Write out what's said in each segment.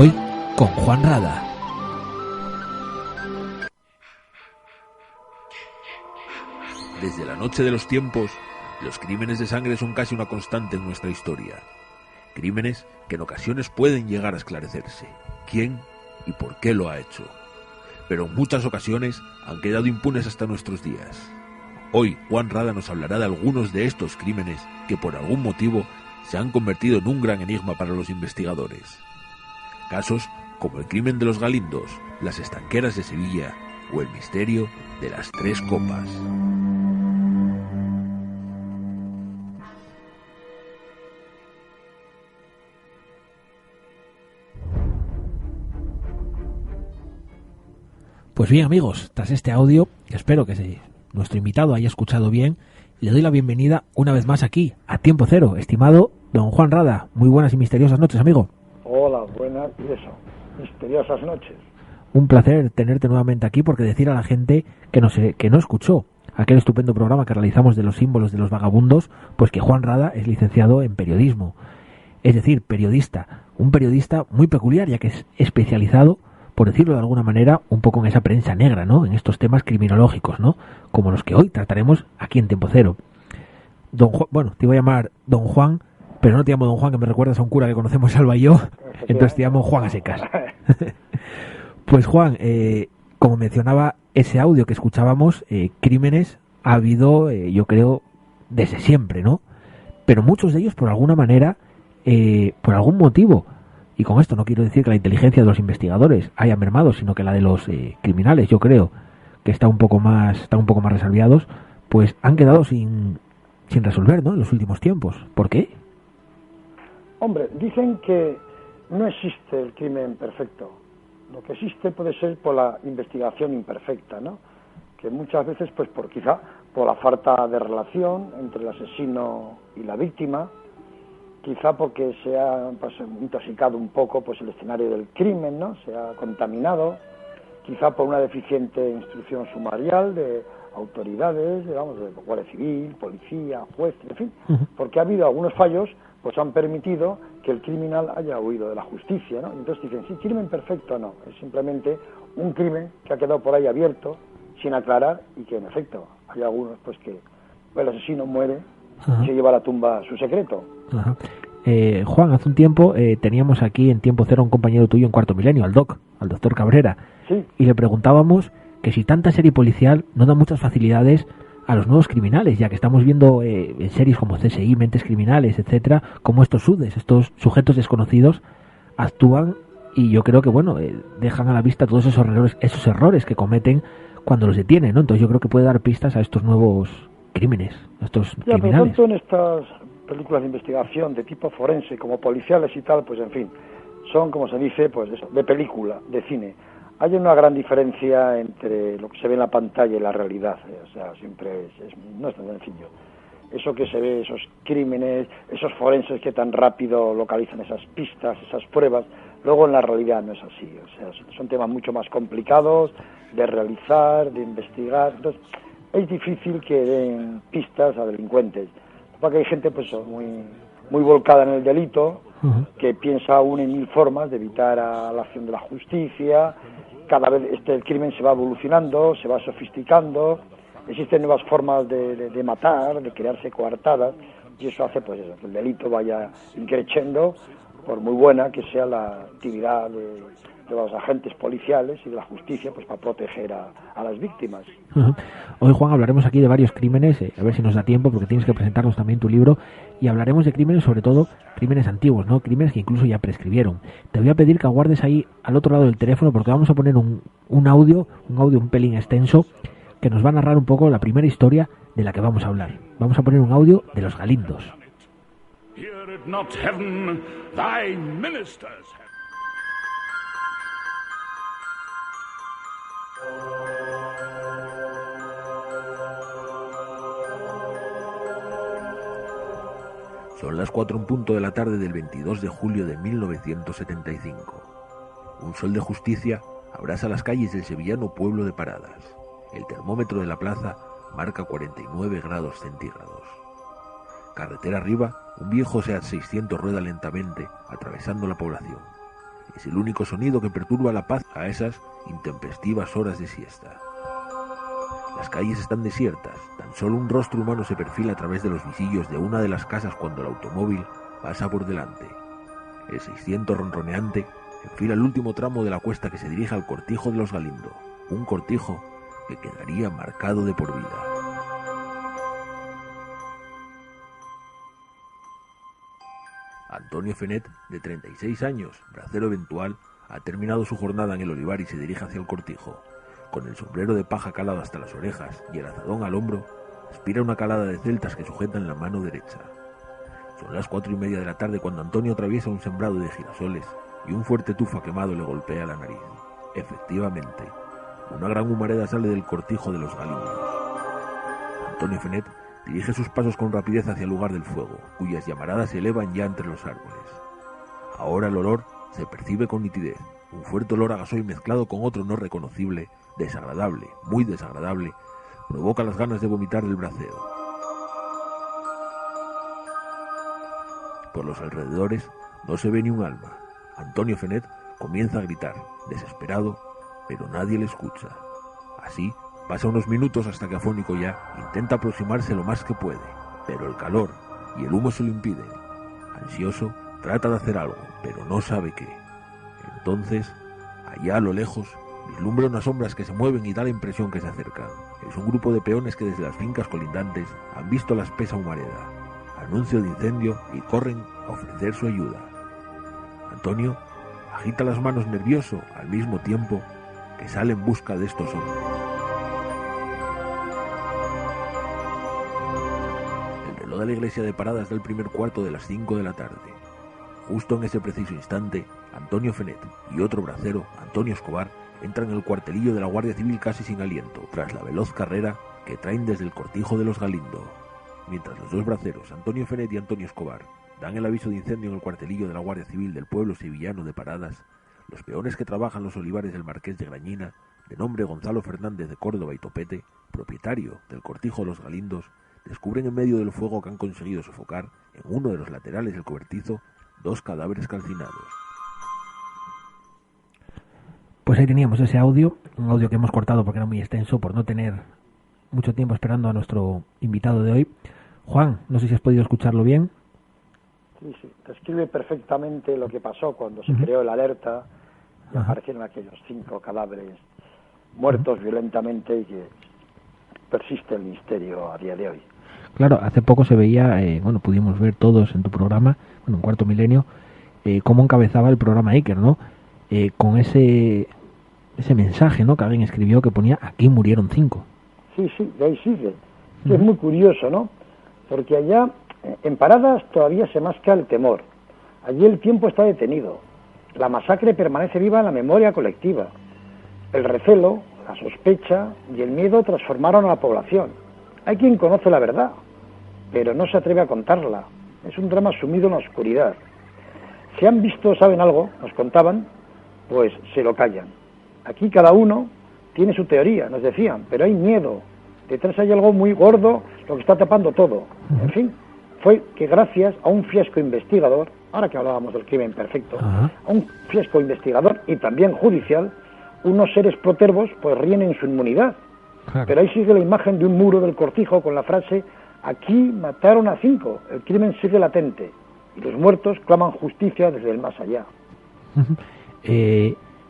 Hoy con Juan Rada. Desde la noche de los tiempos, los crímenes de sangre son casi una constante en nuestra historia. Crímenes que en ocasiones pueden llegar a esclarecerse. ¿Quién y por qué lo ha hecho? Pero en muchas ocasiones han quedado impunes hasta nuestros días. Hoy Juan Rada nos hablará de algunos de estos crímenes que por algún motivo se han convertido en un gran enigma para los investigadores. Casos como el crimen de los Galindos, las estanqueras de Sevilla o el misterio de las Tres Copas. Pues bien, amigos, tras este audio, espero que nuestro invitado haya escuchado bien, le doy la bienvenida una vez más aquí, a Tiempo Cero, estimado don Juan Rada. Muy buenas y misteriosas noches, amigo. Hola, buenas y misteriosas noches. Un placer tenerte nuevamente aquí, porque decir a la gente que no escuchó aquel estupendo programa que realizamos de los símbolos de los vagabundos, pues que Juan Rada es licenciado en periodismo, es decir, periodista, un periodista muy peculiar, ya que es especializado, por decirlo de alguna manera, un poco en esa prensa negra, ¿no? En estos temas criminológicos, ¿no? Como los que hoy trataremos aquí en Tiempo Cero. Don Juan, bueno, te iba a llamar don Juan, pero no te llamo don Juan, que me recuerdas a un cura que conocemos, Alba y yo, entonces te llamo Juan a secas. Pues Juan, como mencionaba ese audio que escuchábamos, crímenes ha habido, yo creo, desde siempre, ¿no? Pero muchos de ellos, por alguna manera, por algún motivo, y con esto no quiero decir que la inteligencia de los investigadores haya mermado, sino que la de los criminales, yo creo que están un poco más resalviados, pues han quedado sin resolver, ¿no? En los últimos tiempos. ¿Por qué? Hombre, dicen que no existe el crimen perfecto. Lo que existe puede ser por la investigación imperfecta, ¿no? Que muchas veces, pues quizá por la falta de relación entre el asesino y la víctima, quizá porque se ha intoxicado un poco el escenario del crimen, ¿no? Se ha contaminado, quizá por una deficiente instrucción sumarial de autoridades, digamos, de Guardia Civil, policía, juez, en fin, porque ha habido algunos fallos, pues han permitido que el criminal haya huido de la justicia, ¿no? Entonces dicen, sí, crimen perfecto no, es simplemente un crimen que ha quedado por ahí abierto, sin aclarar, y que en efecto hay algunos que el asesino muere y se lleva a la tumba su secreto. Ajá. Juan, hace un tiempo teníamos aquí en Tiempo Cero a un compañero tuyo en Cuarto Milenio, al doctor Cabrera, sí, y le preguntábamos que si tanta serie policial no da muchas facilidades a los nuevos criminales, ya que estamos viendo en series como CSI, Mentes Criminales, etcétera, como estos SUDES, estos sujetos desconocidos, actúan y yo creo que dejan a la vista todos esos errores que cometen cuando los detienen, ¿no? Entonces yo creo que puede dar pistas a estos nuevos crímenes, a estos criminales. Pero tanto en estas películas de investigación de tipo forense como policiales y tal, pues en fin, son, como se dice, pues eso, de película, de cine. Hay una gran diferencia entre lo que se ve en la pantalla y la realidad, o sea, siempre no es tan sencillo. Eso que se ve, esos crímenes, esos forenses que tan rápido localizan esas pistas, esas pruebas, luego en la realidad no es así, o sea, son temas mucho más complicados de realizar, de investigar, entonces es difícil que den pistas a delincuentes, porque hay gente muy volcada en el delito, que piensa aún en mil formas de evitar a la acción de la justicia. Cada vez el crimen se va evolucionando, se va sofisticando, existen nuevas formas de matar, de crearse coartadas, y eso hace que el delito vaya increciendo, por muy buena que sea la actividad de los agentes policiales y de la justicia, para proteger a las víctimas. Hoy, Juan, hablaremos aquí de varios crímenes, a ver si nos da tiempo, porque tienes que presentarnos también tu libro, y hablaremos de crímenes, sobre todo crímenes antiguos, ¿no? Crímenes que incluso ya prescribieron. Te voy a pedir que aguardes ahí al otro lado del teléfono, porque vamos a poner un audio un pelín extenso, que nos va a narrar un poco la primera historia de la que vamos a hablar. Vamos a poner un audio de los Galindos. Hear it not heaven, thy ministers. Son las 4:00 de la tarde del 22 de julio de 1975. Un sol de justicia abrasa las calles del sevillano pueblo de Paradas. El termómetro de la plaza marca 49 grados centígrados. Carretera arriba, un viejo SEAT 600 rueda lentamente, atravesando la población. es el único sonido que perturba la paz a esas intempestivas horas de siesta. Las calles están desiertas, tan solo un rostro humano se perfila a través de los visillos de una de las casas cuando el automóvil pasa por delante. El 600 ronroneante enfila el último tramo de la cuesta que se dirige al cortijo de los Galindo, un cortijo que quedaría marcado de por vida. Antonio Fenet, de 36 años, bracero eventual, ha terminado su jornada en el olivar y se dirige hacia el cortijo. Con el sombrero de paja calado hasta las orejas y el azadón al hombro, aspira una calada de celtas que sujetan la mano derecha. Son las 4:30 de la tarde cuando Antonio atraviesa un sembrado de girasoles y un fuerte tufo quemado le golpea la nariz. Efectivamente, una gran humareda sale del cortijo de los Galindos. Antonio Fenet dirige sus pasos con rapidez hacia el lugar del fuego, cuyas llamaradas se elevan ya entre los árboles. Ahora el olor se percibe con nitidez, un fuerte olor a gasoil mezclado con otro no reconocible, desagradable, muy desagradable, provoca las ganas de vomitar del bracero. Por los alrededores no se ve ni un alma. Antonio Fenet comienza a gritar, desesperado, pero nadie le escucha. Así pasa unos minutos hasta que afónico ya intenta aproximarse lo más que puede, pero el calor y el humo se lo impiden. Ansioso, trata de hacer algo, pero no sabe qué. Entonces, allá a lo lejos, vislumbra unas sombras que se mueven y da la impresión que se acercan. Es un grupo de peones que desde las fincas colindantes han visto la espesa humareda, anuncio de incendio, y corren a ofrecer su ayuda. Antonio agita las manos nervioso al mismo tiempo que sale en busca de estos hombres. El reloj de la iglesia de Paradas da el primer cuarto de las 5 de la tarde. Justo en ese preciso instante, Antonio Fenet y otro bracero, Antonio Escobar, entran en el cuartelillo de la Guardia Civil casi sin aliento, tras la veloz carrera que traen desde el cortijo de los Galindo. Mientras los dos braceros, Antonio Fenet y Antonio Escobar, dan el aviso de incendio en el cuartelillo de la Guardia Civil del pueblo sevillano de Paradas, los peones que trabajan los olivares del Marqués de Grañina, de nombre Gonzalo Fernández de Córdoba y Topete, propietario del cortijo de los Galindos, descubren en medio del fuego que han conseguido sofocar, en uno de los laterales del cobertizo, 2 cadáveres calcinados. Pues ahí teníamos ese audio, un audio que hemos cortado porque era muy extenso por no tener mucho tiempo esperando a nuestro invitado de hoy. Juan, no sé si has podido escucharlo bien. Sí, describe perfectamente lo que pasó cuando se creó la alerta y aparecieron aquellos 5 cadáveres muertos violentamente y que persiste el misterio a día de hoy. Claro, hace poco se veía, pudimos ver todos en tu programa, en Cuarto Milenio, cómo encabezaba el programa Iker, ¿no? Con ese mensaje, ¿no?, que alguien escribió que ponía: aquí murieron 5. Sí, de ahí sigue. Es muy curioso, ¿no? Porque allá, en Paradas, todavía se masca el temor. Allí el tiempo está detenido. La masacre permanece viva en la memoria colectiva. El recelo, la sospecha y el miedo transformaron a la población. Hay quien conoce la verdad, pero no se atreve a contarla. Es un drama sumido en la oscuridad. Si han visto o saben algo, nos contaban, pues se lo callan. Aquí cada uno tiene su teoría, nos decían, pero hay miedo. Detrás hay algo muy gordo, lo que está tapando todo. En fin, fue que gracias a un fiasco investigador, ahora que hablábamos del crimen perfecto, a un fiasco investigador y también judicial, unos seres protervos pues ríen en su inmunidad. Claro. Pero ahí sigue la imagen de un muro del cortijo con la frase: aquí mataron a 5, el crimen sigue latente y los muertos claman justicia desde el más allá.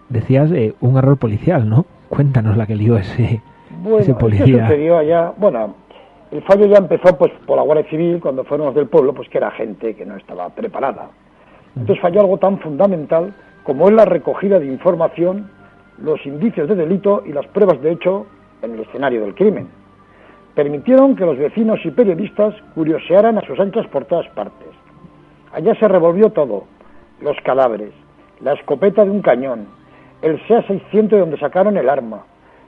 Decías un error policial, ¿no? Cuéntanos la que lió ese policía. ¿Qué sucedió allá? Bueno, el fallo ya empezó pues por la Guardia Civil cuando fueron los del pueblo, pues que era gente que no estaba preparada. Entonces falló algo tan fundamental como es la recogida de información, los indicios de delito y las pruebas de hecho en el escenario del crimen. Permitieron que los vecinos y periodistas curiosearan a sus anchas por todas partes. Allá se revolvió todo: los cadáveres, la escopeta de un cañón, el SEA 600 de donde sacaron el arma,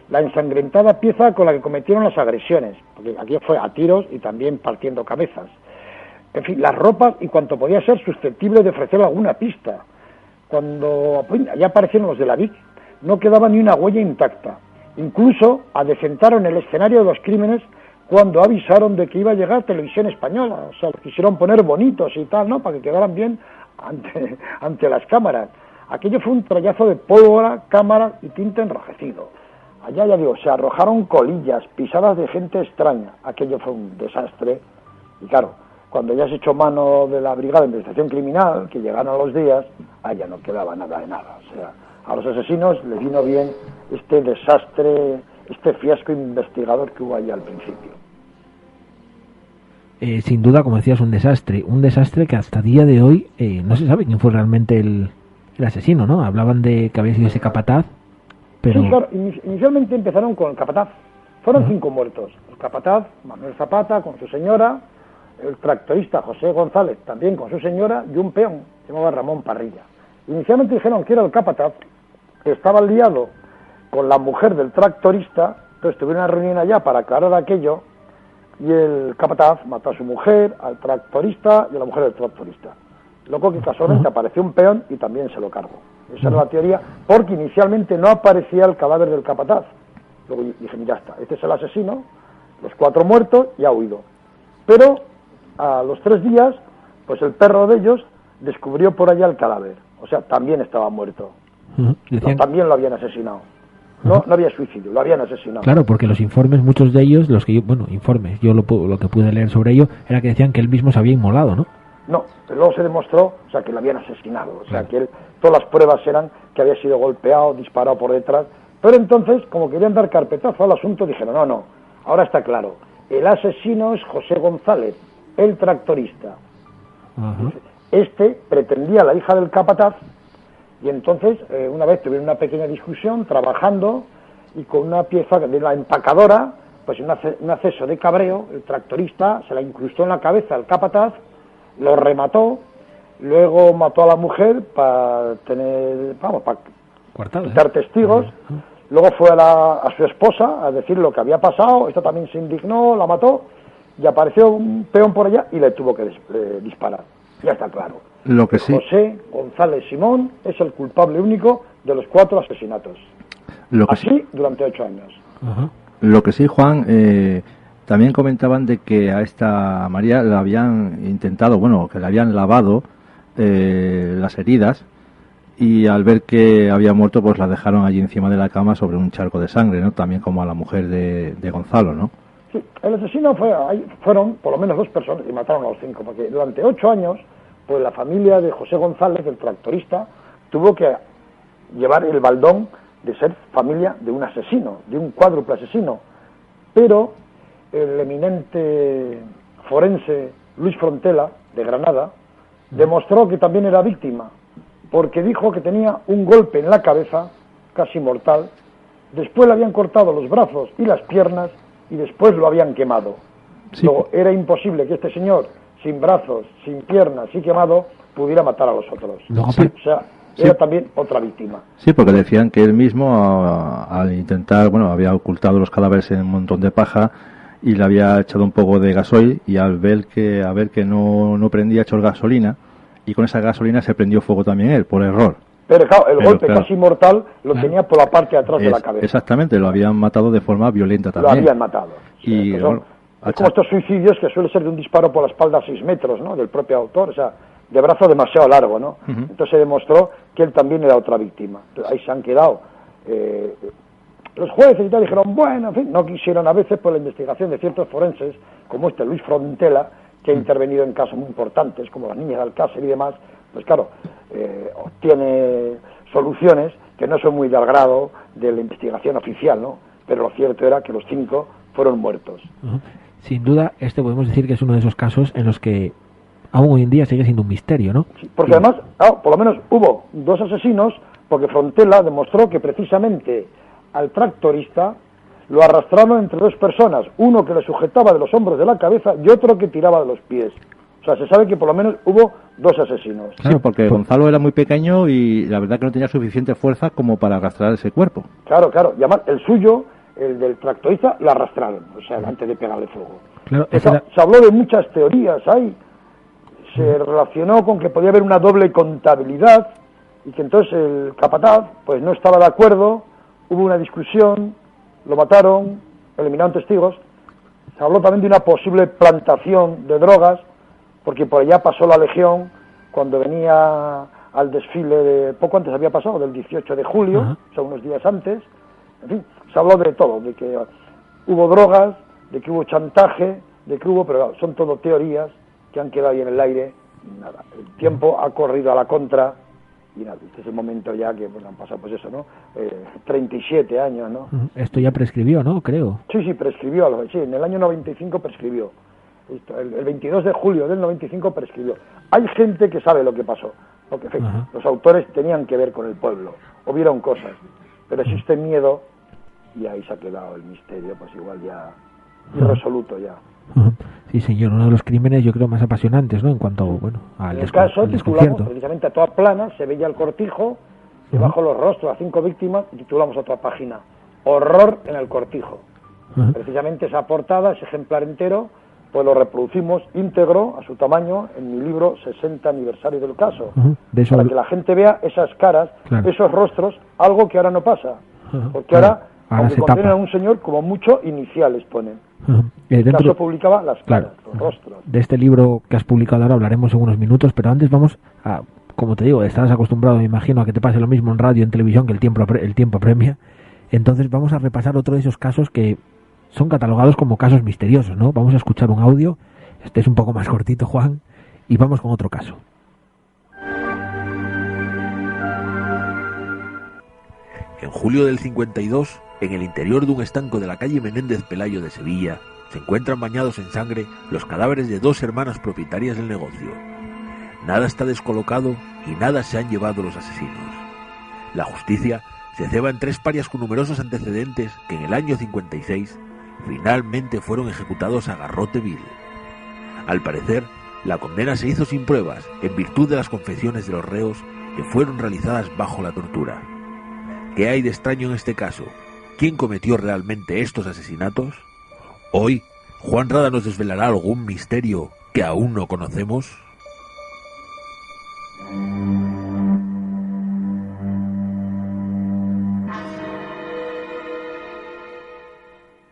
la ensangrentada pieza con la que cometieron las agresiones, porque aquí fue a tiros y también partiendo cabezas. En fin, las ropas y cuanto podía ser susceptible de ofrecer alguna pista. Cuando ya aparecieron los de la VIC, no quedaba ni una huella intacta. Incluso adecentaron el escenario de los crímenes cuando avisaron de que iba a llegar Televisión Española. O sea, los quisieron poner bonitos y tal, ¿no?, para que quedaran bien ante las cámaras. Aquello fue un troyazo de pólvora, cámara y tinta enrojecido. Allá, ya digo, se arrojaron colillas, pisadas de gente extraña. Aquello fue un desastre. Y claro, cuando ya se echó mano de la Brigada de Investigación Criminal, que llegaron los días, allá no quedaba nada de nada. O sea, a los asesinos les vino bien este desastre, este fiasco investigador que hubo allá al principio. Sin duda, como decías, un desastre que hasta día de hoy no se sabe quién fue realmente el asesino, ¿no? Hablaban de que había sido ese capataz, pero... Sí, claro, inicialmente empezaron con el capataz. Fueron 5 muertos. El capataz, Manuel Zapata, con su señora, el tractorista José González, también con su señora, y un peón, llamado Ramón Parrilla. Inicialmente dijeron que era el capataz, que estaba liado con la mujer del tractorista, entonces tuvieron una reunión allá para aclarar aquello, y el capataz mató a su mujer, al tractorista y a la mujer del tractorista. Luego que casualmente apareció un peón y también se lo cargó. Esa era la teoría, porque inicialmente no aparecía el cadáver del capataz. Luego dije, ya está, este es el asesino, los 4 muertos y ha huido. Pero a los 3 días, pues el perro de ellos descubrió por allá el cadáver. O sea, también estaba muerto. Decían... también lo habían asesinado. No había suicidio, lo habían asesinado. Claro, porque los informes, muchos de ellos, los que yo, informes, yo lo que pude leer sobre ello, era que decían que él mismo se había inmolado, ¿no? No, pero luego se demostró, o sea, que lo habían asesinado. O sea, que todas las pruebas eran que había sido golpeado, disparado por detrás. Pero entonces, como querían dar carpetazo al asunto, dijeron, no, ahora está claro. El asesino es José González, el tractorista. Este pretendía a la hija del capataz. Y entonces, una vez tuvieron una pequeña discusión, trabajando, y con una pieza de la empacadora, pues un acceso de cabreo, el tractorista se la incrustó en la cabeza al capataz, lo remató, luego mató a la mujer para quitar testigos, luego fue a su esposa a decir lo que había pasado, esta también se indignó, la mató, y apareció un peón por allá y le tuvo que disparar. Ya está claro. Lo que sí... José González Simón es el culpable único de los 4 asesinatos. Durante 8 años. Lo que sí, Juan, también comentaban de que a esta María le habían intentado, que le habían lavado las heridas, y al ver que había muerto, pues la dejaron allí encima de la cama sobre un charco de sangre, ¿no? También como a la mujer de Gonzalo, ¿no? Sí, el asesino fueron por lo menos 2 personas y mataron a los 5, porque durante 8 años, pues la familia de José González, el tractorista, tuvo que llevar el baldón de ser familia de un asesino, de un cuádruple asesino. Pero el eminente forense Luis Frontela, de Granada, demostró que también era víctima, porque dijo que tenía un golpe en la cabeza, casi mortal, después le habían cortado los brazos y las piernas, y después lo habían quemado. Sí. Luego, era imposible que este señor, sin brazos, sin piernas y quemado, pudiera matar a los otros. O sea, era también otra víctima. Sí, porque decían que él mismo, al intentar, había ocultado los cadáveres en un montón de paja y le había echado un poco de gasoil, y al ver que no prendía, echó gasolina, y con esa gasolina se prendió fuego también él, por error. Pero claro, el golpe casi mortal lo tenía por la parte de atrás de la cabeza. Exactamente, lo habían matado de forma violenta también. Lo habían matado. Y, es como estos suicidios que suele ser de un disparo por la espalda a 6 metros, ¿no?, del propio autor, o sea, de brazo demasiado largo, ¿no? Entonces se demostró que él también era otra víctima. Entonces, ahí se han quedado. Los jueces y tal dijeron, en fin, no quisieron a veces por la investigación de ciertos forenses, como Luis Frontela, que ha intervenido en casos muy importantes, como las niñas de Alcácer y demás, pues claro, obtiene soluciones que no son muy del grado de la investigación oficial, ¿no? Pero lo cierto era que los 5 fueron muertos. Sin duda, podemos decir que es uno de esos casos en los que aún hoy en día sigue siendo un misterio, ¿no? Sí, porque además, por lo menos hubo 2 asesinos, porque Frontela demostró que precisamente al tractorista lo arrastraron entre 2 personas, uno que le sujetaba de los hombros de la cabeza y otro que tiraba de los pies. O sea, se sabe que por lo menos hubo 2 asesinos. Claro, porque Gonzalo era muy pequeño y la verdad que no tenía suficiente fuerza como para arrastrar ese cuerpo. Claro, y además el suyo, el del tractorista, lo arrastraron, o sea, antes de pegarle fuego. Claro, se habló de muchas teorías ahí. Se relacionó con que podía haber una doble contabilidad y que entonces el capataz pues no estaba de acuerdo, hubo una discusión, lo mataron, eliminaron testigos. Se habló también de una posible plantación de drogas, porque por allá pasó la Legión cuando venía al desfile de, poco antes había pasado, del 18 de julio, o sea, unos días antes. En fin, se habló de todo, de que hubo drogas, de que hubo chantaje, de que hubo, pero claro, son todo teorías que han quedado ahí en el aire. Nada, el tiempo ha corrido a la contra y nada, este es el momento ya que pues, han pasado, pues eso, ¿no? 37 años, ¿no? Esto ya prescribió, ¿no? Creo. Sí, prescribió, sí, en el año 95 prescribió. El 22 de julio del 95 prescribió. Hay gente que sabe lo que pasó, porque en fin, los autores tenían que ver con el pueblo, o vieron cosas, pero existe miedo y ahí se ha quedado el misterio, pues igual ya irresoluto ya. Sí, señor, uno de los crímenes yo creo más apasionantes, ¿no? En cuanto, bueno, al en el caso al titulamos desconcierto. precisamente a toda plana, se veía el cortijo, debajo los rostros a 5 víctimas, y titulamos otra página, Horror en el cortijo. Precisamente esa portada, ese ejemplar entero, pues lo reproducimos íntegro a su tamaño en mi libro 60 aniversario del caso, De eso para que la gente vea esas caras, claro, esos rostros, algo que ahora no pasa, porque ahora aunque se contienen tapa. a un señor, como mucho iniciales ponen. El Dentro, caso publicaba las caras, claro, los rostros. de este libro que has publicado ahora hablaremos en unos minutos, pero antes vamos a, como te digo, estarás acostumbrado, me imagino, a que te pase lo mismo en radio, en televisión, que el tiempo apremia. Entonces vamos a repasar otro de esos casos que son catalogados como casos misteriosos, ¿no? Vamos a escuchar un audio, este es un poco más cortito, Juan, y vamos con otro caso. En julio del 52, en el interior de un estanco de la calle Menéndez Pelayo de Sevilla, se encuentran bañados en sangre los cadáveres de 2 hermanas propietarias del negocio. Nada está descolocado y nada se han llevado los asesinos. La justicia se ceba en 3 parias con numerosos antecedentes que en el año 56 finalmente fueron ejecutados a garrote vil. Al parecer, la condena se hizo sin pruebas en virtud de las confesiones de los reos que fueron realizadas bajo la tortura. ¿Qué hay de extraño en este caso? ¿Quién cometió realmente estos asesinatos? Hoy, Juan Rada nos desvelará algún misterio que aún no conocemos.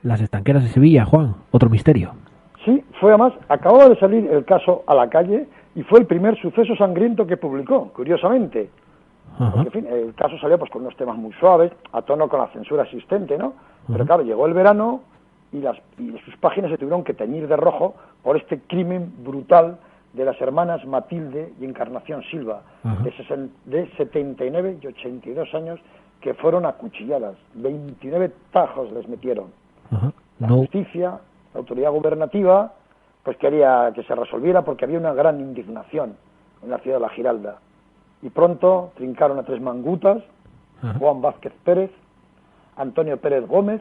Las estanqueras de Sevilla, Juan, otro misterio. Sí, fue además, acababa de salir el caso a la calle y fue el primer suceso sangriento que publicó, curiosamente. Porque, en fin, el caso salió pues con unos temas muy suaves, a tono con la censura existente, ¿no? Pero claro, llegó el verano y sus páginas se tuvieron que teñir de rojo por este crimen brutal de las hermanas Matilde y Encarnación Silva, de 79 y 82 años, que fueron acuchilladas. 29 tajos les metieron. La justicia, la autoridad gubernativa, pues quería que se resolviera porque había una gran indignación en la ciudad de La Giralda. Y pronto trincaron a 3 mangutas, Juan Vázquez Pérez, Antonio Pérez Gómez,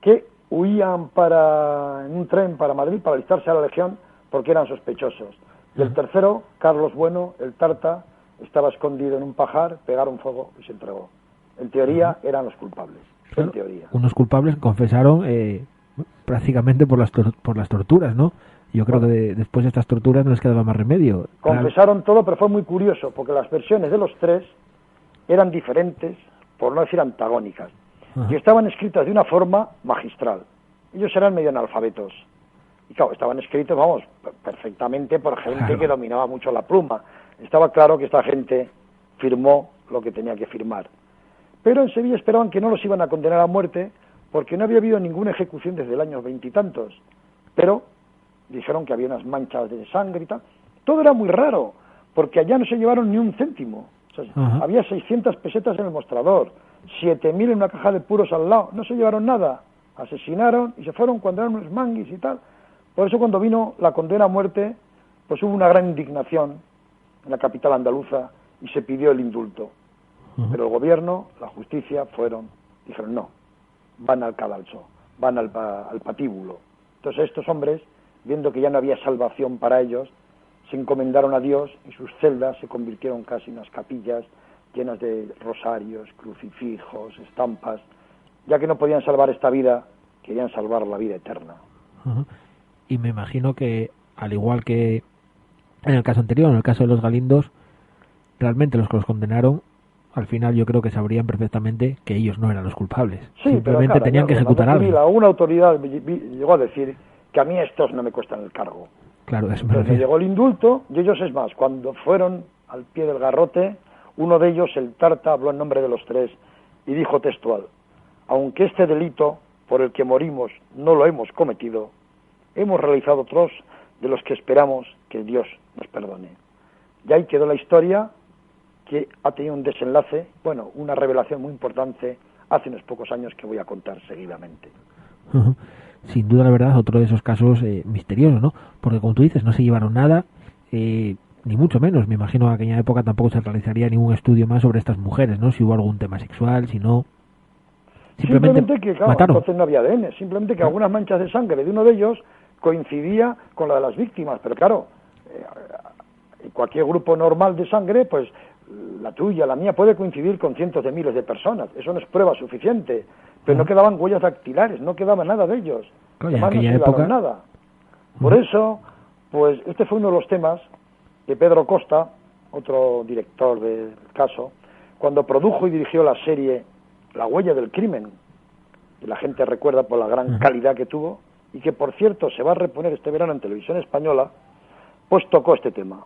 que huían en un tren para Madrid para alistarse a la Legión porque eran sospechosos. Y el tercero, Carlos Bueno, el Tarta, estaba escondido en un pajar, pegaron fuego y se entregó. En teoría eran los culpables. En teoría. Unos culpables que confesaron prácticamente por las torturas, ¿no? Yo creo que después de estas torturas no les quedaba más remedio. Confesaron todo, pero fue muy curioso, porque las versiones de los 3 eran diferentes, por no decir antagónicas, y estaban escritas de una forma magistral. Ellos eran medio analfabetos, y claro, estaban escritos, vamos, perfectamente por gente que dominaba mucho la pluma. Estaba claro que esta gente firmó lo que tenía que firmar. Pero en Sevilla esperaban que no los iban a condenar a muerte, porque no había habido ninguna ejecución desde el año 20 y tantos. Pero dijeron que había unas manchas de sangre y tal. Todo era muy raro, porque allá no se llevaron ni un céntimo. O sea, había 600 pesetas en el mostrador, 7.000 en una caja de puros al lado. No se llevaron nada. Asesinaron y se fueron cuando eran unos manguis y tal. Por eso cuando vino la condena a muerte, pues hubo una gran indignación en la capital andaluza y se pidió el indulto. Pero el gobierno, la justicia, dijeron no, van al cadalso, van al patíbulo. Entonces estos hombres, viendo que ya no había salvación para ellos, se encomendaron a Dios y sus celdas se convirtieron casi en unas capillas llenas de rosarios, crucifijos, estampas. Ya que no podían salvar esta vida, querían salvar la vida eterna. Y me imagino que, al igual que en el caso anterior, en el caso de los Galindos, realmente los que los condenaron, al final yo creo que sabrían perfectamente que ellos no eran los culpables. Sí, simplemente pero tenían que ejecutar a alguien. Una autoridad llegó a decir que a mí estos no me cuestan el cargo. Claro, eso me Entonces refiero. llegó el indulto y ellos, es más, cuando fueron al pie del garrote. Uno de ellos, el Tarta, habló en nombre de los tres y dijo textual: aunque este delito por el que morimos no lo hemos cometido, hemos realizado otros de los que esperamos que Dios nos perdone. Y ahí quedó la historia, que ha tenido un desenlace, bueno, una revelación muy importante hace unos pocos años que voy a contar seguidamente. Sin duda, la verdad, otro de esos casos misteriosos, ¿no? Porque como tú dices, no se llevaron nada, ni mucho menos. Me imagino que en aquella época tampoco se realizaría ningún estudio más sobre estas mujeres, ¿no? Si hubo algún tema sexual, si no... Simplemente que, claro, mataron. Entonces no había ADN, simplemente que algunas manchas de sangre de uno de ellos coincidía con la de las víctimas, pero claro, en cualquier grupo normal de sangre, pues la tuya, la mía, puede coincidir con cientos de miles de personas. Eso no es prueba suficiente. Pero no quedaban huellas dactilares, no quedaba nada de ellos. Claro, Además, en no se aquella época... nada. Por eso, pues este fue uno de los temas que Pedro Costa, otro director del caso, cuando produjo y dirigió la serie La huella del crimen, que la gente recuerda por la gran calidad que tuvo, y que, por cierto, se va a reponer este verano en Televisión Española, pues tocó este tema.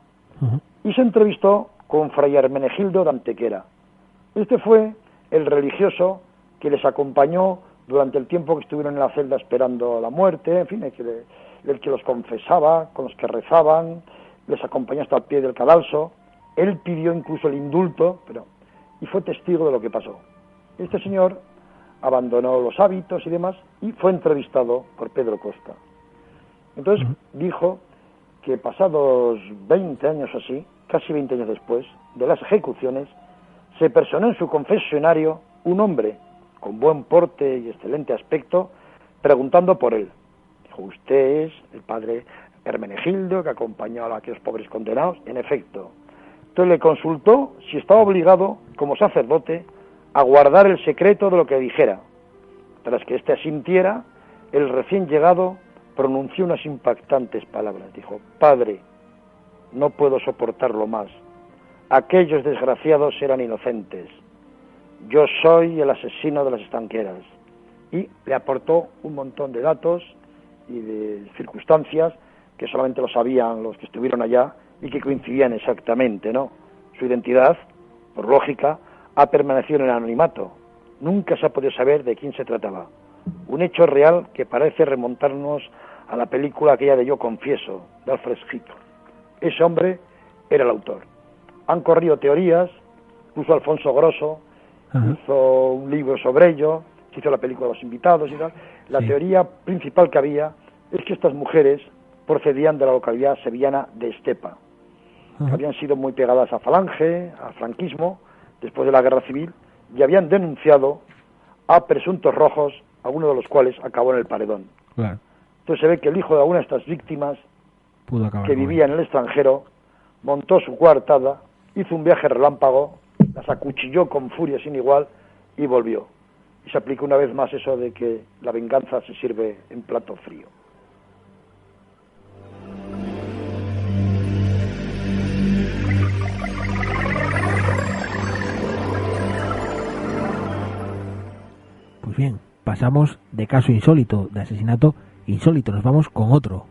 Y se entrevistó con Fray Hermenegildo de Antequera. Este fue el religioso que les acompañó durante el tiempo que estuvieron en la celda esperando la muerte, en fin, el que los confesaba, con los que rezaban, les acompañó hasta el pie del cadalso. Él pidió incluso el indulto, y fue testigo de lo que pasó. Este señor abandonó los hábitos y demás y fue entrevistado por Pedro Costa. Entonces dijo que pasados 20 años así, casi 20 años después de las ejecuciones, se personó en su confesionario un hombre con buen porte y excelente aspecto, preguntando por él. Dijo: usted es el padre Hermenegildo que acompañó a aquellos pobres condenados. En efecto. Entonces le consultó si estaba obligado, como sacerdote, a guardar el secreto de lo que dijera. Tras que éste asintiera, el recién llegado pronunció unas impactantes palabras. Dijo: padre, no puedo soportarlo más. Aquellos desgraciados eran inocentes. Yo soy el asesino de las estanqueras. Y le aportó un montón de datos y de circunstancias que solamente lo sabían los que estuvieron allá y que coincidían exactamente, ¿no? Su identidad, por lógica, ha permanecido en el anonimato. Nunca se ha podido saber de quién se trataba. Un hecho real que parece remontarnos a la película aquella de Yo confieso, de Alfred Hitchcock. Ese hombre era el autor. Han corrido teorías, incluso Alfonso Grosso hizo un libro sobre ello, se hizo la película Los invitados y tal. La teoría principal que había es que estas mujeres procedían de la localidad sevillana de Estepa, que habían sido muy pegadas a Falange, al franquismo, después de la Guerra Civil, y habían denunciado a presuntos rojos, alguno de los cuales acabó en el paredón. Claro. Entonces se ve que el hijo de alguna de estas víctimas, que vivía en el extranjero, montó su coartada, hizo un viaje relámpago, las acuchilló con furia sin igual y volvió. Y se aplica una vez más eso de que la venganza se sirve en plato frío. Pues bien, pasamos de caso insólito, de asesinato insólito, nos vamos con otro.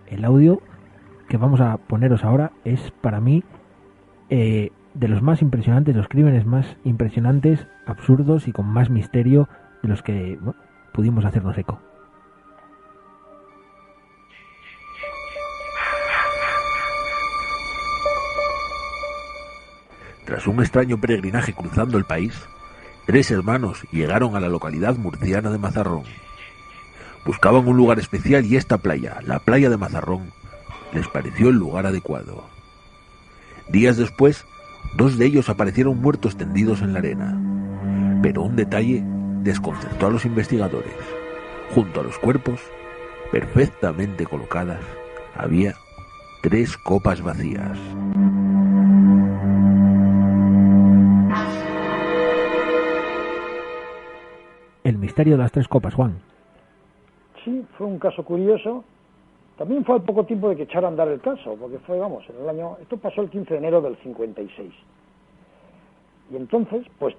El audio que vamos a poneros ahora es para mí de los más impresionantes, los crímenes más impresionantes, absurdos y con más misterio de los que pudimos hacernos eco. Tras un extraño peregrinaje cruzando el país, 3 hermanos llegaron a la localidad murciana de Mazarrón. Buscaban un lugar especial y esta playa, la playa de Mazarrón, les pareció el lugar adecuado. Días después, 2 de ellos aparecieron muertos tendidos en la arena. Pero un detalle desconcertó a los investigadores. Junto a los cuerpos, perfectamente colocadas, había 3 copas vacías. El misterio de las 3 copas, Juan. Sí, fue un caso curioso. También fue al poco tiempo de que echara a andar el caso, porque fue, en el año... Esto pasó el 15 de enero del 56. Y entonces, pues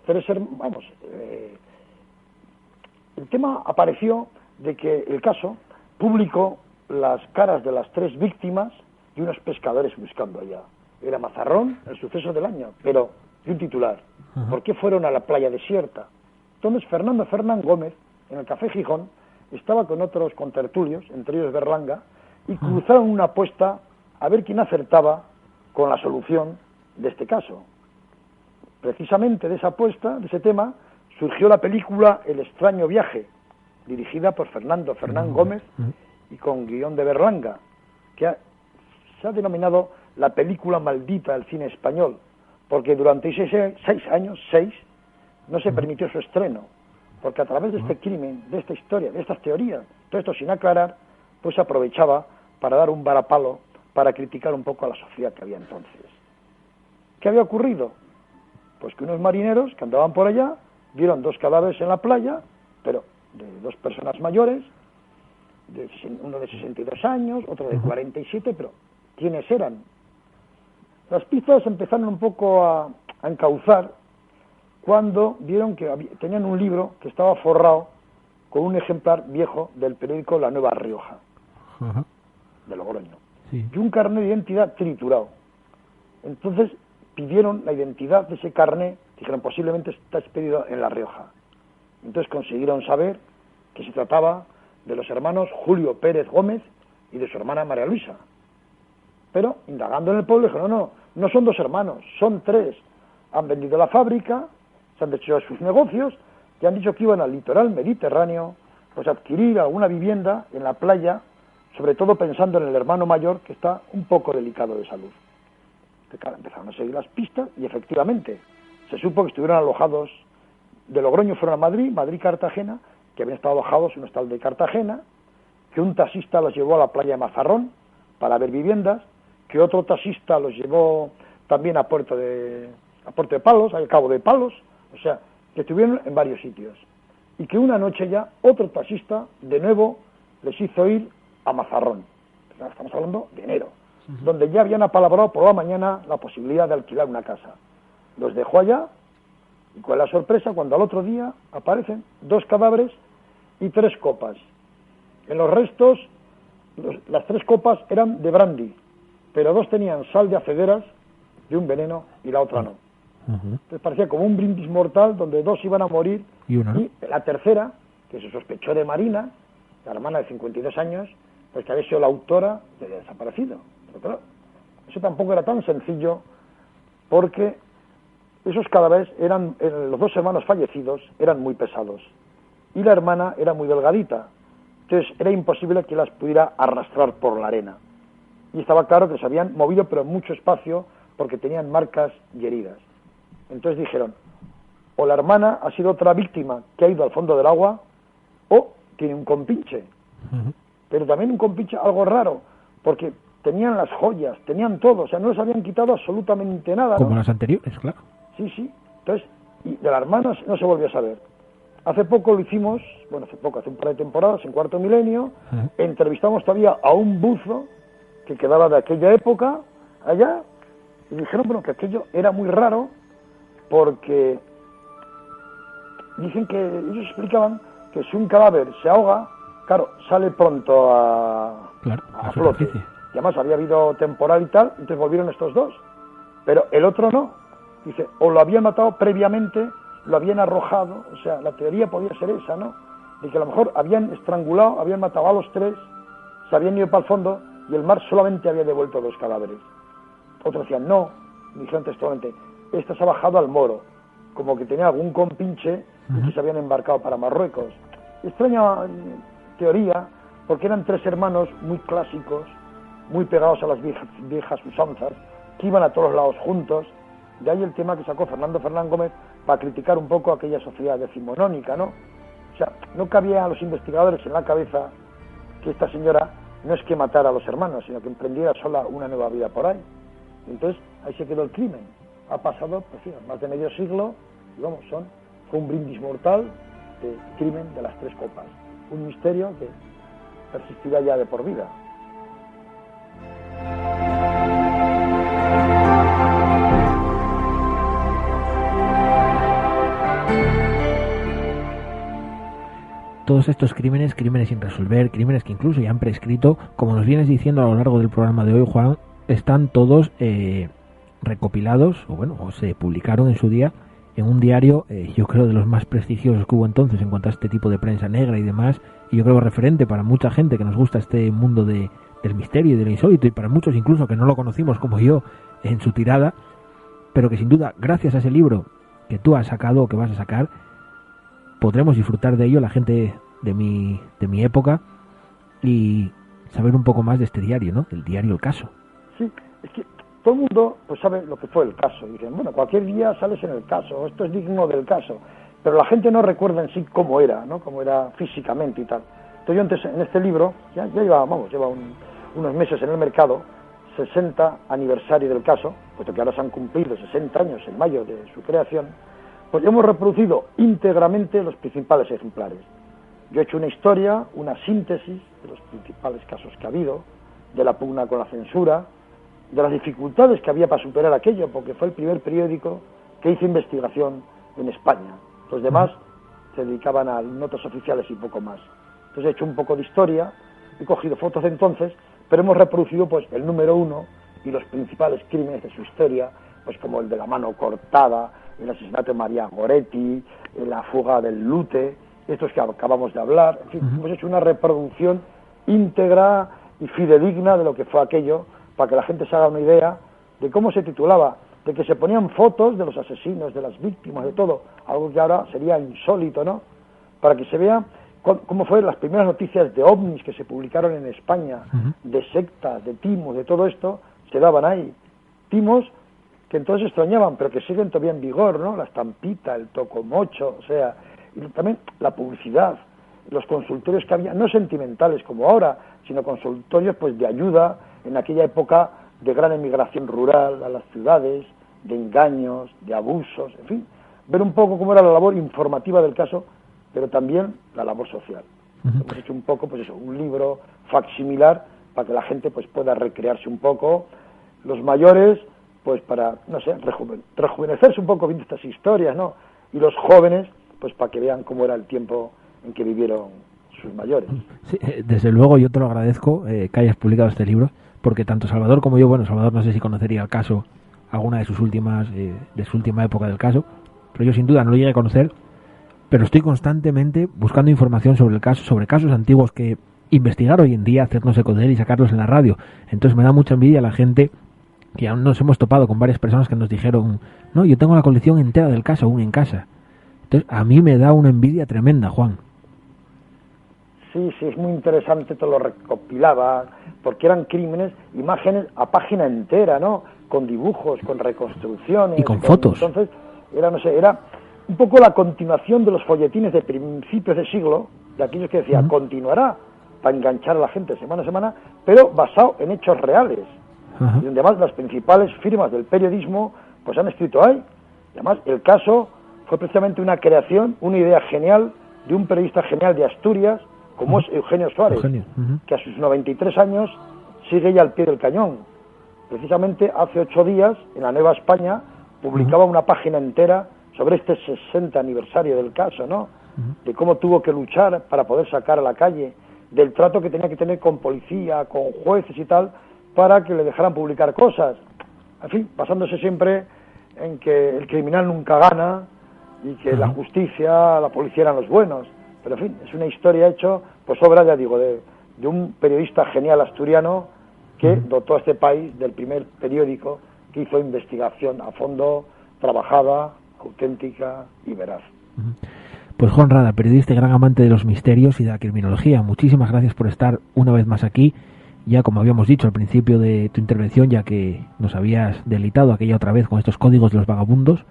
el tema apareció de que el caso publicó las caras de las 3 víctimas y unos pescadores buscando allá. era Mazarrón, el suceso del año, pero y un titular. ¿Por qué fueron a la playa desierta? Entonces Fernando Fernán Gómez, en el Café Gijón, estaba con otros contertulios, entre ellos Berlanga, y cruzaron una apuesta a ver quién acertaba con la solución de este caso. Precisamente de esa apuesta, de ese tema, surgió la película El extraño viaje, dirigida por Fernando Fernán Gómez y con guión de Berlanga, que se ha denominado la película maldita del cine español, porque durante 6 años, no se permitió su estreno, porque a través de este crimen, de esta historia, de estas teorías, todo esto sin aclarar, pues aprovechaba para dar un varapalo, para criticar un poco a la sociedad que había entonces. ¿Qué había ocurrido? Pues que unos marineros que andaban por allá vieron 2 cadáveres en la playa, pero de 2 personas mayores, uno de 62 años, otro de 47, pero ¿quiénes eran? Las pistas empezaron un poco a encauzar cuando vieron que tenían un libro que estaba forrado con un ejemplar viejo del periódico La Nueva Rioja, de Logroño, y un carnet de identidad triturado. Entonces pidieron la identidad de ese carnet, dijeron posiblemente está expedido en La Rioja. Entonces consiguieron saber que se trataba de los hermanos Julio Pérez Gómez y de su hermana María Luisa. Pero indagando en el pueblo dijeron, no son 2 hermanos, son 3. Han vendido la fábrica, se han hecho sus negocios y han dicho que iban al litoral mediterráneo pues a adquirir alguna vivienda en la playa, sobre todo pensando en el hermano mayor que está un poco delicado de salud. Entonces, claro, empezaron a seguir las pistas y efectivamente se supo que estuvieron alojados de Logroño, fueron a Madrid-Cartagena, que habían estado alojados en un hostal de Cartagena, que un taxista los llevó a la playa de Mazarrón para ver viviendas, que otro taxista los llevó también a Puerto de Palos, al Cabo de Palos, o sea, que estuvieron en varios sitios. Y que una noche ya otro taxista de nuevo les hizo ir a Mazarrón. Estamos hablando de enero, donde ya habían apalabrado por la mañana la posibilidad de alquilar una casa. Los dejó allá y con la sorpresa cuando al otro día aparecen 2 cadáveres y 3 copas. En los restos, las 3 copas eran de brandy, pero 2 tenían sal de acederas, de un veneno, y la otra no. Entonces parecía como un brindis mortal donde 2 iban a morir y la tercera, que se sospechó de Marina, la hermana de 52 años, pues que había sido la autora del desaparecido. Pero claro, eso tampoco era tan sencillo, porque esos cadáveres eran, los 2 hermanos fallecidos eran muy pesados y la hermana era muy delgadita, entonces era imposible que las pudiera arrastrar por la arena, y estaba claro que se habían movido pero mucho espacio porque tenían marcas y heridas. Entonces dijeron, o la hermana ha sido otra víctima que ha ido al fondo del agua, o tiene un compinche. Pero también un compinche algo raro, porque tenían las joyas, tenían todo, o sea, no les habían quitado absolutamente nada, como ¿no? las anteriores, claro. Sí. Entonces, y de la hermana no se volvió a saber. Hace poco lo hicimos, hace un par de temporadas, en Cuarto Milenio, entrevistamos todavía a un buzo que quedaba de aquella época allá, y dijeron, que aquello era muy raro, porque dicen que ellos explicaban que si un cadáver se ahoga, claro, sale pronto a flote. Y además había habido temporal y tal, entonces volvieron estos 2. Pero el otro no. Dice, o lo habían matado previamente, lo habían arrojado, o sea, la teoría podía ser esa, ¿no? De que a lo mejor habían estrangulado, habían matado a los 3, se habían ido para el fondo y el mar solamente había devuelto 2 cadáveres. Otros decían, no, dijeron textualmente, este se ha bajado al Moro, como que tenía algún compinche y que se habían embarcado para Marruecos. Extraña teoría, porque eran 3 hermanos muy clásicos, muy pegados a las viejas usanzas, que iban a todos lados juntos. De ahí el tema que sacó Fernando Fernán Gómez para criticar un poco aquella sociedad decimonónica, ¿no? O sea, no cabía a los investigadores en la cabeza que esta señora no es que matara a los hermanos, sino que emprendiera sola una nueva vida por ahí. Entonces, ahí se quedó el crimen. Ha pasado, pues, más de medio siglo, y fue un brindis mortal de crimen de las 3 copas. Un misterio que persistirá ya de por vida. Todos estos crímenes sin resolver, crímenes que incluso ya han prescrito, como nos vienes diciendo a lo largo del programa de hoy, Juan, están todos recopilados, o se publicaron en su día en un diario, yo creo de los más prestigiosos que hubo entonces en cuanto a este tipo de prensa negra y demás, y yo creo referente para mucha gente que nos gusta este mundo del misterio y del insólito, y para muchos incluso que no lo conocimos como yo en su tirada, pero que sin duda, gracias a ese libro que tú has sacado o que vas a sacar, podremos disfrutar de ello la gente de mi época y saber un poco más de este diario, ¿no? Del diario El Caso. Sí, es que todo el mundo pues sabe lo que fue el caso. Y dicen, bueno, cualquier día sales en el caso, esto es digno del caso. Pero la gente no recuerda en sí cómo era, ¿no? Cómo era físicamente y tal. Entonces yo antes, en este libro, ya lleva unos meses en el mercado, 60 aniversario del caso, puesto que ahora se han cumplido 60 años en mayo de su creación, pues hemos reproducido íntegramente los principales ejemplares. Yo he hecho una historia, una síntesis de los principales casos que ha habido, de la pugna con la censura, de las dificultades que había para superar aquello, porque fue el primer periódico que hizo investigación en España. Los demás se dedicaban a notas oficiales y poco más. Entonces he hecho un poco de historia, he cogido fotos de entonces, pero hemos reproducido pues el número 1 y los principales crímenes de su historia, pues como el de la mano cortada, el asesinato de María Goretti, la fuga del Lute, estos que acabamos de hablar. En fin, hemos hecho una reproducción íntegra y fidedigna de lo que fue aquello, para que la gente se haga una idea de cómo se titulaba, de que se ponían fotos de los asesinos, de las víctimas, de todo, algo que ahora sería insólito, ¿no? Para que se vea cómo fueron las primeras noticias de ovnis que se publicaron en España, de sectas, de timos, de todo esto, se daban ahí. Timos que entonces extrañaban, pero que siguen todavía en vigor, ¿no? La estampita, el tocomocho, o sea, y también la publicidad, los consultorios que había, no sentimentales como ahora, sino consultorios pues de ayuda en aquella época de gran emigración rural a las ciudades, de engaños, de abusos, en fin, ver un poco cómo era la labor informativa del caso, pero también la labor social. Hemos hecho un poco, pues eso, un libro facsimilar para que la gente pues pueda recrearse un poco, los mayores pues para, no sé, rejuvenecerse un poco viendo estas historias, ¿no? Y los jóvenes pues para que vean cómo era el tiempo en que vivieron sus mayores. Sí, desde luego yo te lo agradezco que hayas publicado este libro, porque tanto Salvador como yo, bueno, Salvador no sé si conocería el caso, alguna de sus últimas, de su última época del caso, pero yo sin duda no lo llegué a conocer, pero estoy constantemente buscando información sobre el caso, sobre casos antiguos que investigar hoy en día, hacernos eco de él y sacarlos en la radio. Entonces me da mucha envidia a la gente que aún nos hemos topado con varias personas que nos dijeron, no, yo tengo la colección entera del caso aún en casa. Entonces a mí me da una envidia tremenda, Juan. Sí, es muy interesante, todo lo recopilaba, porque eran crímenes, imágenes a página entera, ¿no? Con dibujos, con reconstrucciones. Y con fotos. Entonces, era un poco la continuación de los folletines de principios de siglo, de aquellos que decía, continuará, para enganchar a la gente semana a semana, pero basado en hechos reales. Y donde además las principales firmas del periodismo, pues han escrito ahí. Y además, el caso fue precisamente una creación, una idea genial de un periodista genial de Asturias, como es Eugenio Suárez, que a sus 93 años sigue ya al pie del cañón. Precisamente hace 8 días, en la Nueva España, publicaba una página entera sobre este 60 aniversario del caso, ¿no? De cómo tuvo que luchar para poder sacar a la calle, del trato que tenía que tener con policía, con jueces y tal, para que le dejaran publicar cosas. En fin, basándose siempre en que el criminal nunca gana y que la justicia, la policía eran los buenos. Pero en fin, es una historia hecha, pues obra, ya digo, de un periodista genial asturiano que dotó a este país del primer periódico que hizo investigación a fondo, trabajada, auténtica y veraz. Pues Juan Rada, periodista y gran amante de los misterios y de la criminología, muchísimas gracias por estar una vez más aquí, ya como habíamos dicho al principio de tu intervención, ya que nos habías deleitado aquella otra vez con estos códigos de los vagabundos,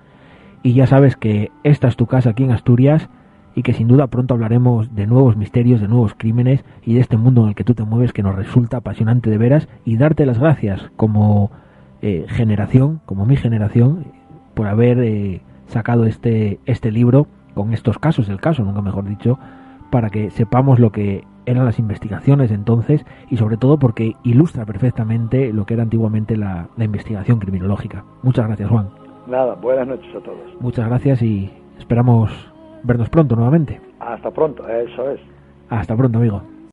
y ya sabes que esta es tu casa aquí en Asturias, y que sin duda pronto hablaremos de nuevos misterios, de nuevos crímenes y de este mundo en el que tú te mueves, que nos resulta apasionante de veras, y darte las gracias como generación, como mi generación, por haber sacado este libro con estos casos, el caso, nunca mejor dicho, para que sepamos lo que eran las investigaciones entonces y sobre todo porque ilustra perfectamente lo que era antiguamente la investigación criminológica. Muchas gracias, Juan. Nada, buenas noches a todos. Muchas gracias y esperamos vernos pronto nuevamente. Hasta pronto, eso es. Hasta pronto, amigo.